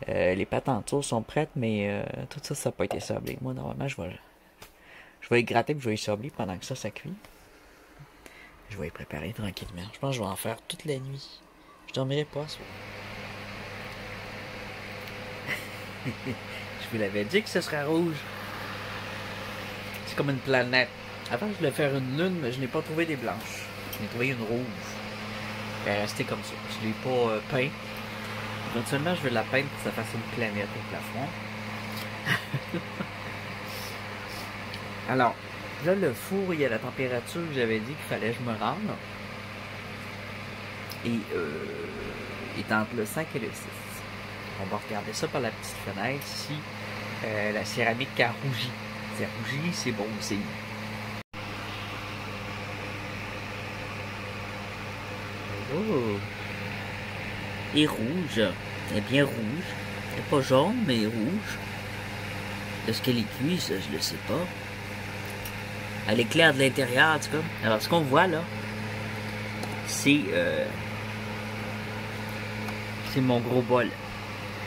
Les pâtes en dessous sont prêtes, mais tout ça, ça n'a pas été sablé. Moi, normalement, je vais les gratter et je vais les sabler pendant que ça cuit. Je vais les préparer tranquillement. Je pense que je vais en faire toute la nuit. Je dormirai pas ce soir. Je vous l'avais dit que ce serait rouge. C'est comme une planète. Avant, je voulais faire une lune, mais je n'ai pas trouvé des blanches. Je n'ai trouvé une rouge. Elle est restée comme ça. Je ne l'ai pas peint. Éventuellement, je vais la peindre pour que ça fasse une planète au plafond. Alors, là, le four, il y a la température que j'avais dit qu'il fallait que je me rende. Et il est entre le 5 et le 6. On va regarder ça par la petite fenêtre ici. La céramique qui a rougi. C'est rougi, c'est bon aussi. Oh! Elle est rouge. Elle est bien rouge. Elle n'est pas jaune, mais elle est rouge. Est-ce qu'elle est cuite, ça, je ne le sais pas. Elle éclaire de l'intérieur, en tout cas. Alors, ce qu'on voit là, c'est mon gros bol.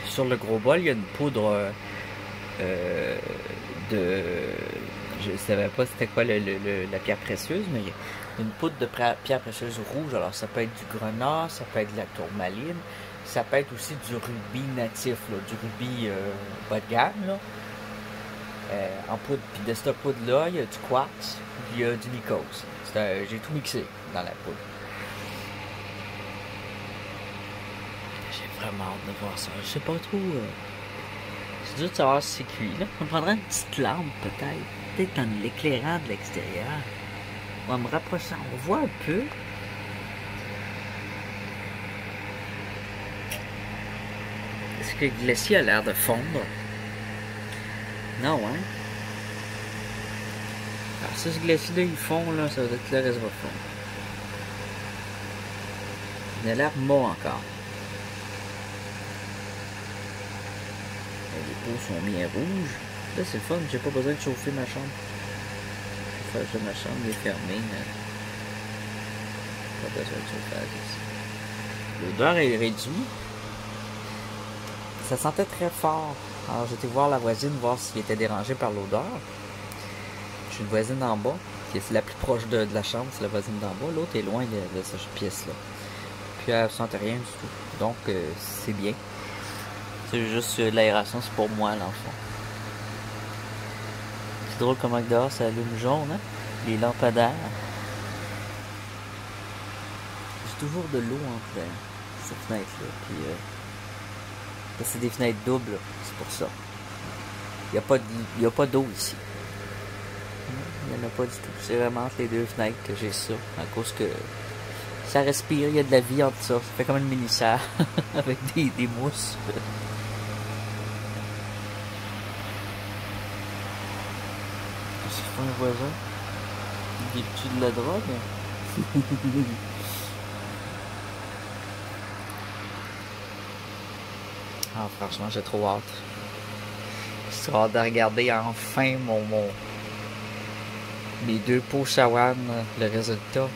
Sur le gros bol, il y a une poudre je savais pas c'était quoi la pierre précieuse, mais il y a une poudre de pierre précieuse rouge. Alors, ça peut être du grenat, ça peut être de la tourmaline, ça peut être aussi du rubis natif, là, du rubis bas de gamme, là. En poudre. Puis de cette poudre-là, il y a du quartz, puis il y a du Nikos. J'ai tout mixé dans la poudre. J'ai vraiment hâte de voir ça. Je sais pas trop. C'est dur de savoir si c'est cuit. Là. On prendrait une petite lampe, peut-être. Peut-être dans l'éclairant de l'extérieur. On va me rapprocher. On voit un peu. Est-ce que le glacier a l'air de fondre? Non, hein? Alors, si ce glacier-là, il fond, là, ça veut dire que le reste va fondre. Il a l'air mou encore. Les pots sont bien rouges. Là, c'est le fun, j'ai pas besoin de chauffer ma chambre. Je vais faire ma chambre, elle est fermée, mais pas besoin de chauffage ici. L'odeur est réduite. Ça sentait très fort. Alors, j'étais voir la voisine, voir s'il était dérangé par l'odeur. J'ai une voisine d'en bas, qui est la plus proche de la chambre, c'est la voisine d'en bas. L'autre est loin de cette pièce-là. Puis elle ne sentait rien du tout. Donc, c'est bien. C'est juste l'aération, c'est pour moi, dans le fond. C'est drôle comment dehors, ça allume jaune, hein? Les lampadaires. J'ai toujours de l'eau entre cette fenêtre-là. Puis, c'est des fenêtres doubles, c'est pour ça. Il n'y a pas d'eau ici. Il n'y en a pas du tout. C'est vraiment entre les deux fenêtres que j'ai ça. À cause que ça respire, il y a de la vie entre ça. Ça fait comme une mini-serre avec des mousses. C'est pas un voisin. Des petits de la drogue. Ah, franchement, j'ai trop hâte. J'ai hâte de regarder enfin mes deux pots shawarma, le résultat.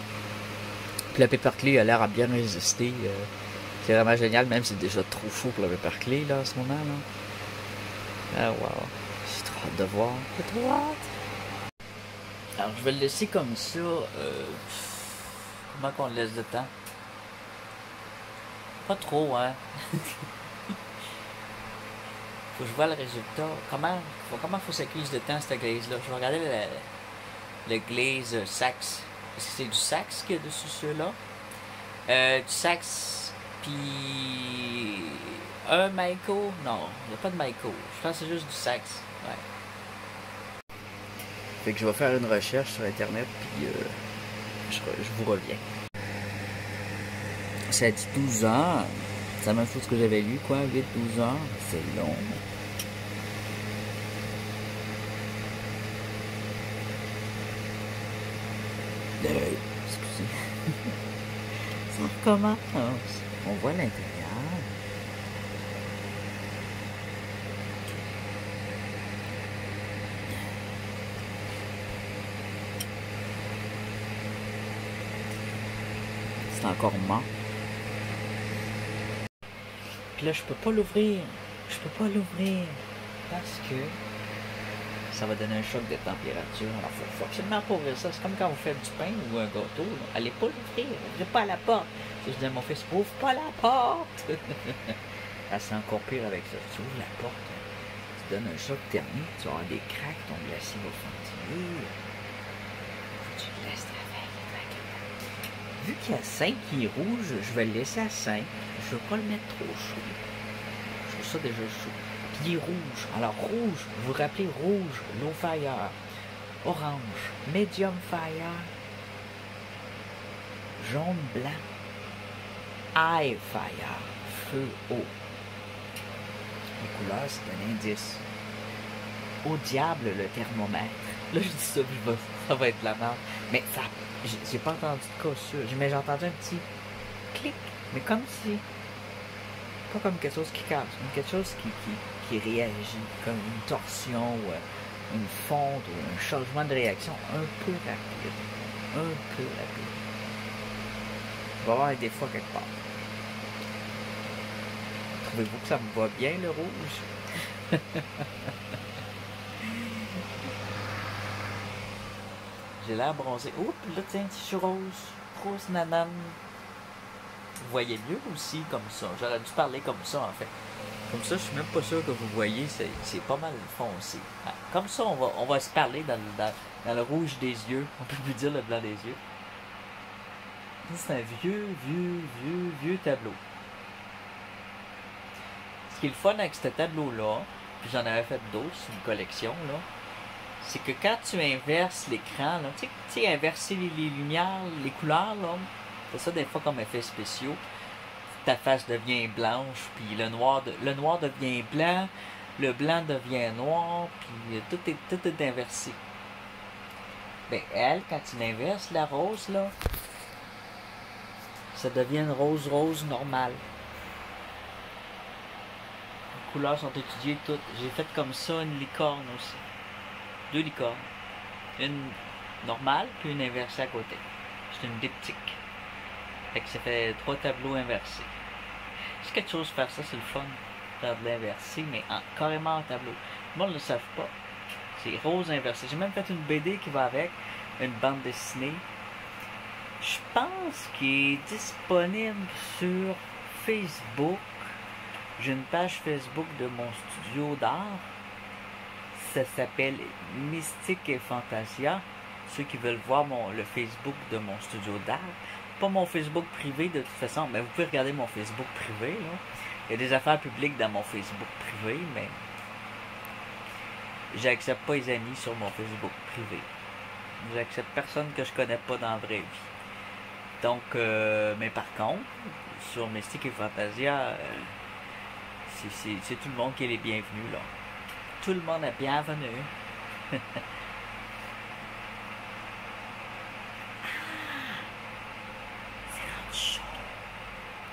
Puis le paperclip a l'air à bien résister. C'est vraiment génial, même si c'est déjà trop chaud pour le Pepperclay, là, en ce moment, là. Ah, wow. J'ai trop hâte de voir. J'ai trop hâte. Alors, je vais le laisser comme ça. Comment qu'on le laisse de temps? Pas trop, hein? Faut que je vois le résultat. Comment faut que ça cuise de temps, cette glaze-là? Je vais regarder le glaze Saxe. Est-ce que c'est du Saxe qu'il y a dessus ceux-là? Du Saxe, puis un Maiko. Non, il n'y a pas de Maiko. Je pense que c'est juste du Saxe. Ouais. Fait que je vais faire une recherche sur Internet, puis je vous reviens. Ça dit 12 heures. C'est la même chose que j'avais lu, quoi. 8-12 heures. C'est long. Excusez. Ça recommence. On voit l'intérieur. C'est encore mort. Puis là, je peux pas l'ouvrir. Je peux pas l'ouvrir. Parce que ça va donner un choc de température. Alors, faut absolument pas ouvrir ça. C'est comme quand vous faites du pain ou un gâteau. Là. Allez pas l'ouvrir. Ouvrez pas à la porte. Je dis à mon fils, ouvre pas la porte. Ah, c'est encore pire avec ça. Tu ouvres la porte, tu donnes un choc thermique, tu vas avoir des craques, ton glacier va fondre. Tu le laisses travailler. Vu qu'il y a 5 qui est rouge, je vais le laisser à 5. Je ne veux pas le mettre trop chaud. Je trouve ça déjà chaud. Puis il est rouge. Alors rouge, vous vous rappelez rouge, low fire. Orange, medium fire. Jaune, blanc. High fire, feu haut. Les couleurs, c'est un indice. Au diable, le thermomètre. Là, je dis ça, puis ça va être la merde. Mais ça, j'ai pas entendu de cassure. Mais j'ai entendu un petit clic. Mais comme si... Pas comme quelque chose qui casse, mais quelque chose qui réagit. Comme une torsion, ou une fonte, ou un changement de réaction un peu rapide. Un peu rapide. Il va y avoir des fois quelque part. Trouvez-vous que ça me va bien, le rouge? J'ai l'air bronzé. Oups, là, tiens, je suis rose. Rose nanane. Vous voyez mieux aussi comme ça. J'aurais dû parler comme ça, en fait. Comme ça, je suis même pas sûr que vous voyez. C'est pas mal foncé. Comme ça, on va se parler dans le rouge des yeux. On peut plus dire le blanc des yeux. C'est un vieux tableau. Ce qui est le fun avec ce tableau-là, puis j'en avais fait d'autres, c'est une collection, là, c'est que quand tu inverses l'écran, tu sais, inverser les lumières, les couleurs, là, c'est ça des fois comme effets spéciaux, ta face devient blanche, puis le noir devient blanc, le blanc devient noir, puis tout est inversé. Ben, elle, quand tu l'inverses, la rose, là, ça devient une rose normale. Les couleurs sont étudiées toutes. J'ai fait comme ça une licorne aussi. 2 licornes. Une normale, puis une inversée à côté. C'est une diptyque. Fait que ça fait 3 tableaux inversés. C'est quelque chose faire ça, c'est le fun. Faire de l'inversé, mais carrément en tableau. Moi, ils ne le savent pas. C'est rose inversé. J'ai même fait une BD qui va avec. Une bande dessinée. Je pense qu'il est disponible sur Facebook. J'ai une page Facebook de mon studio d'art. Ça s'appelle Mystique et Fantasia. Ceux qui veulent voir le Facebook de mon studio d'art. Pas mon Facebook privé de toute façon, mais vous pouvez regarder mon Facebook privé. Là. Il y a des affaires publiques dans mon Facebook privé, mais j'accepte pas les amis sur mon Facebook privé. J'accepte personne que je connais pas dans la vraie vie. Donc, mais par contre, sur Mystique et Fantasia, c'est tout le monde qui est les bienvenus, là. Tout le monde est bienvenu. C'est rendu chaud.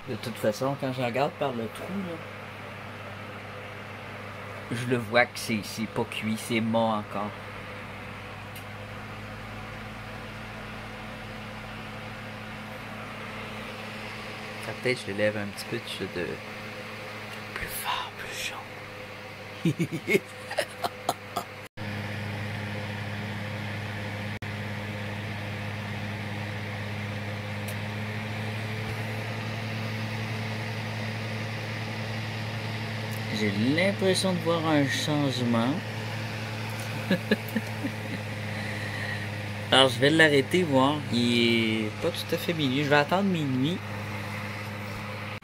De toute façon, quand je regarde par le trou, là, je le vois que c'est pas cuit, c'est mort encore. Ça Peut-être je le lève un petit peu de plus fort, plus chaud. J'ai l'impression de voir un changement. Alors je vais l'arrêter, voir. Il est pas tout à fait minuit. Je vais attendre minuit.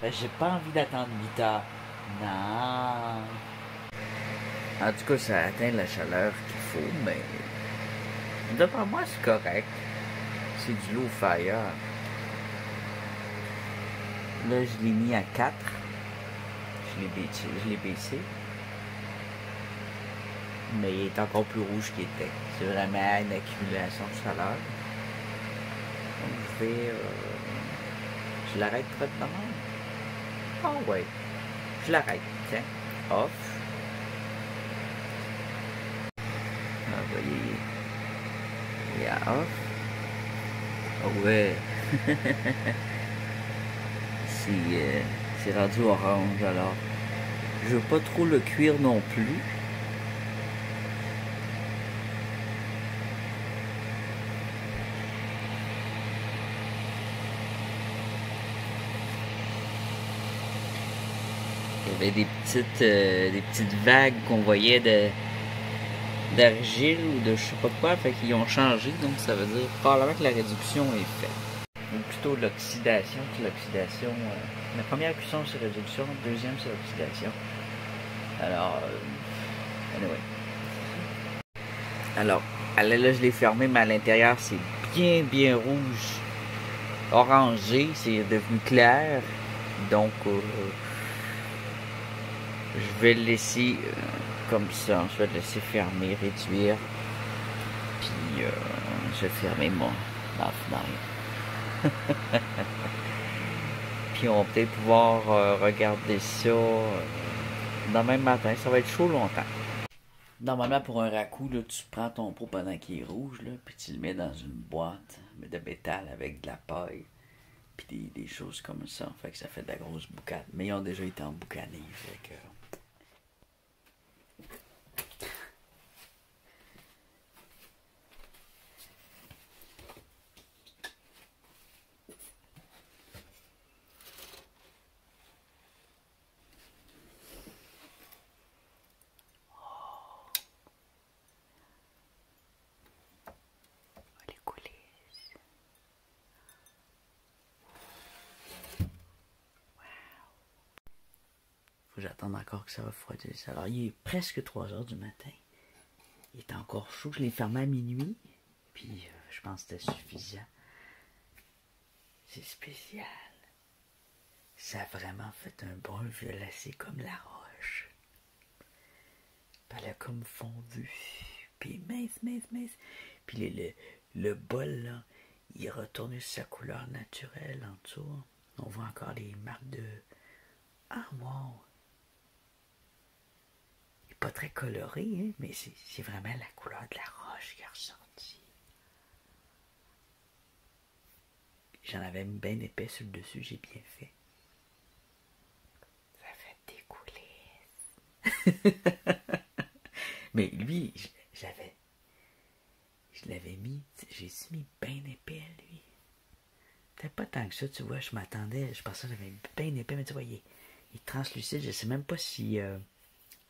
Ben, j'ai pas envie d'attendre 8 heures. Non. En tout cas, ça atteint la chaleur qu'il faut, mais d'après moi, c'est correct. C'est du low fire. Là, je l'ai mis à 4. Je l'ai baissé. Mais il est encore plus rouge qu'il était. C'est vraiment une accumulation de chaleur. Donc je l'arrête très de même. Ah ouais. Je l'arrête. Tiens. Off. Ah bah il est à off. Ah ouais. C'est rendu orange alors. Je veux pas trop le cuire non plus. Il y avait des petites vagues qu'on voyait d'argile ou de je sais pas quoi, fait qu'ils ont changé, donc ça veut dire probablement que la réduction est faite. Ou plutôt l'oxydation, la première cuisson c'est réduction, la deuxième c'est l'oxydation. Alors, anyway. Alors, là je l'ai fermé, mais à l'intérieur c'est bien rouge, orangé, c'est devenu clair, donc je vais le laisser comme ça, je vais le laisser fermer, réduire, puis je vais fermer ma fenêtre. Puis on va peut-être pouvoir regarder ça demain matin, ça va être chaud longtemps. Normalement pour un raku, là, tu prends ton pot pendant qu'il est rouge, là, puis tu le mets dans une boîte de métal avec de la paille, puis des choses comme ça, fait que ça fait de la grosse boucane. Mais ils ont déjà été emboucanés, fait que... J'attends encore que ça refroidisse. Alors, il est presque 3 heures du matin. Il est encore chaud. Je l'ai fermé à minuit. Puis, je pense que c'était suffisant. C'est spécial. Ça a vraiment fait un brun violacé comme la roche. Puis elle a comme fondu. Puis mince. Puis le bol, là, il est retourné sur sa couleur naturelle en dessous. On voit encore les marques de... Ah, wow! Pas très coloré, hein, mais c'est vraiment la couleur de la roche qui est ressortie. J'en avais mis bien épais sur le dessus, j'ai bien fait. Ça fait découler. Mais lui, je l'avais mis, j'ai mis bien épais, lui. Peut-être pas tant que ça, tu vois, je m'attendais, je pensais que j'avais mis bien épais, mais tu vois, il est translucide, je sais même pas si...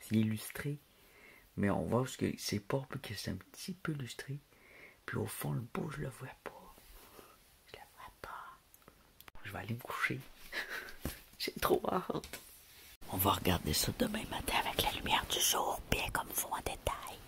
c'est illustré, mais on voit que c'est pas que c'est un petit peu illustré, puis au fond le beau je le vois pas, je vais aller me coucher. J'ai trop hâte. On va regarder ça demain matin avec la lumière du jour bien comme il faut en détail.